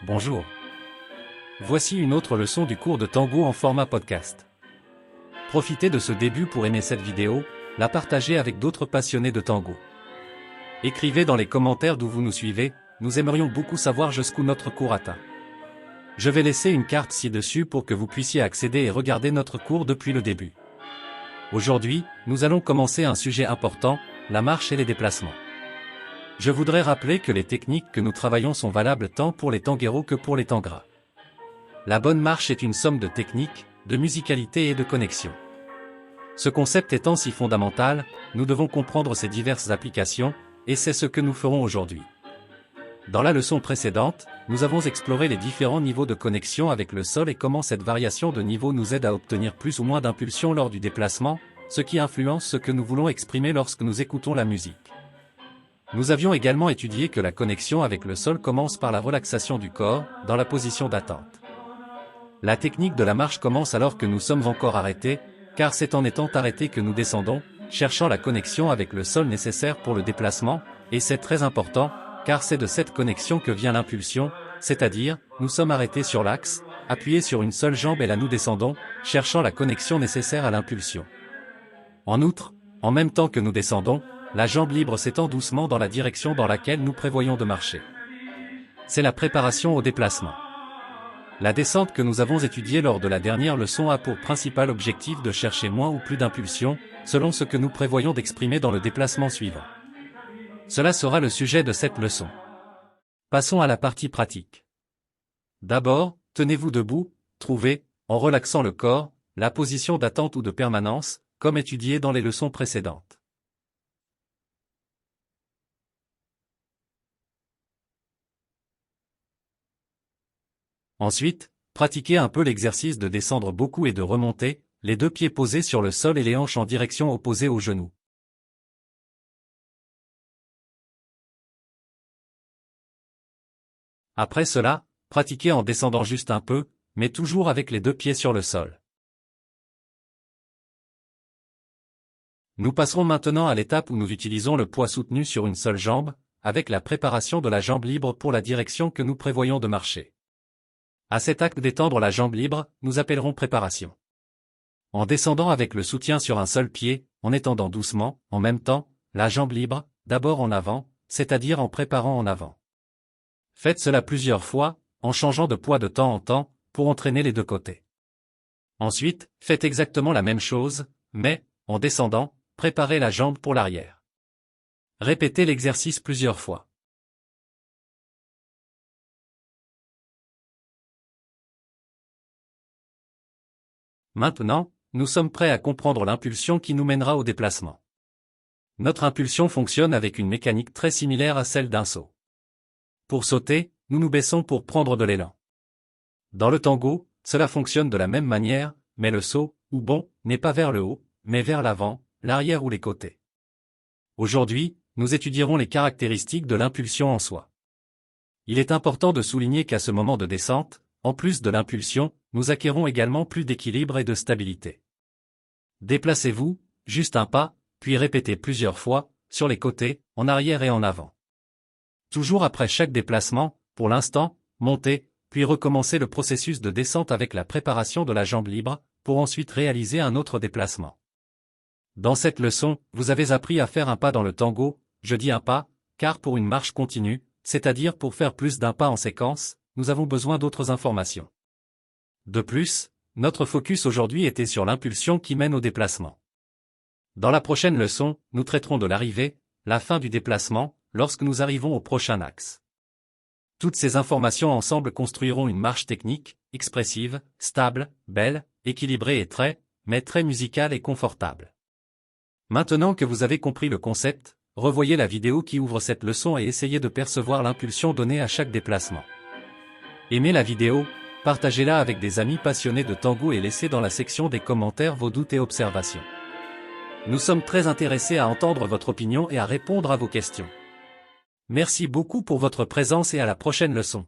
Bonjour. Voici une autre leçon du cours de tango en format podcast. Profitez de ce début pour aimer cette vidéo, la partager avec d'autres passionnés de tango. Écrivez dans les commentaires d'où vous nous suivez, nous aimerions beaucoup savoir jusqu'où notre cours atteint. Je vais laisser une carte ci-dessus pour que vous puissiez accéder et regarder notre cours depuis le début. Aujourd'hui, nous allons commencer un sujet important, la marche et les déplacements. Je voudrais rappeler que les techniques que nous travaillons sont valables tant pour les tangueros que pour les tangras. La bonne marche est une somme de techniques, de musicalité et de connexion. Ce concept étant si fondamental, nous devons comprendre ses diverses applications, et c'est ce que nous ferons aujourd'hui. Dans la leçon précédente, nous avons exploré les différents niveaux de connexion avec le sol et comment cette variation de niveau nous aide à obtenir plus ou moins d'impulsion lors du déplacement, ce qui influence ce que nous voulons exprimer lorsque nous écoutons la musique. Nous avions également étudié que la connexion avec le sol commence par la relaxation du corps, dans la position d'attente. La technique de la marche commence alors que nous sommes encore arrêtés, car c'est en étant arrêtés que nous descendons, cherchant la connexion avec le sol nécessaire pour le déplacement, et c'est très important, car c'est de cette connexion que vient l'impulsion, c'est-à-dire, nous sommes arrêtés sur l'axe, appuyés sur une seule jambe et là nous descendons, cherchant la connexion nécessaire à l'impulsion. En outre, en même temps que nous descendons, la jambe libre s'étend doucement dans la direction dans laquelle nous prévoyons de marcher. C'est la préparation au déplacement. La descente que nous avons étudiée lors de la dernière leçon a pour principal objectif de chercher moins ou plus d'impulsion, selon ce que nous prévoyons d'exprimer dans le déplacement suivant. Cela sera le sujet de cette leçon. Passons à la partie pratique. D'abord, tenez-vous debout, trouvez, en relaxant le corps, la position d'attente ou de permanence, comme étudié dans les leçons précédentes. Ensuite, pratiquez un peu l'exercice de descendre beaucoup et de remonter, les deux pieds posés sur le sol et les hanches en direction opposée aux genoux. Après cela, pratiquez en descendant juste un peu, mais toujours avec les deux pieds sur le sol. Nous passerons maintenant à l'étape où nous utilisons le poids soutenu sur une seule jambe, avec la préparation de la jambe libre pour la direction que nous prévoyons de marcher. À cet acte d'étendre la jambe libre, nous appellerons préparation. En descendant avec le soutien sur un seul pied, en étendant doucement, en même temps, la jambe libre, d'abord en avant, c'est-à-dire en préparant en avant. Faites cela plusieurs fois, en changeant de poids de temps en temps, pour entraîner les deux côtés. Ensuite, faites exactement la même chose, mais, en descendant, préparez la jambe pour l'arrière. Répétez l'exercice plusieurs fois. Maintenant, nous sommes prêts à comprendre l'impulsion qui nous mènera au déplacement. Notre impulsion fonctionne avec une mécanique très similaire à celle d'un saut. Pour sauter, nous nous baissons pour prendre de l'élan. Dans le tango, cela fonctionne de la même manière, mais le saut, ou bond, n'est pas vers le haut, mais vers l'avant, l'arrière ou les côtés. Aujourd'hui, nous étudierons les caractéristiques de l'impulsion en soi. Il est important de souligner qu'à ce moment de descente, en plus de l'impulsion, nous acquérons également plus d'équilibre et de stabilité. Déplacez-vous, juste un pas, puis répétez plusieurs fois, sur les côtés, en arrière et en avant. Toujours après chaque déplacement, pour l'instant, montez, puis recommencez le processus de descente avec la préparation de la jambe libre, pour ensuite réaliser un autre déplacement. Dans cette leçon, vous avez appris à faire un pas dans le tango, je dis un pas, car pour une marche continue, c'est-à-dire pour faire plus d'un pas en séquence, nous avons besoin d'autres informations. De plus, notre focus aujourd'hui était sur l'impulsion qui mène au déplacement. Dans la prochaine leçon, nous traiterons de l'arrivée, la fin du déplacement, lorsque nous arrivons au prochain axe. Toutes ces informations ensemble construiront une marche technique, expressive, stable, belle, équilibrée et mais très musicale et confortable. Maintenant que vous avez compris le concept, revoyez la vidéo qui ouvre cette leçon et essayez de percevoir l'impulsion donnée à chaque déplacement. Aimez la vidéo, partagez-la avec des amis passionnés de tango et laissez dans la section des commentaires vos doutes et observations. Nous sommes très intéressés à entendre votre opinion et à répondre à vos questions. Merci beaucoup pour votre présence et à la prochaine leçon.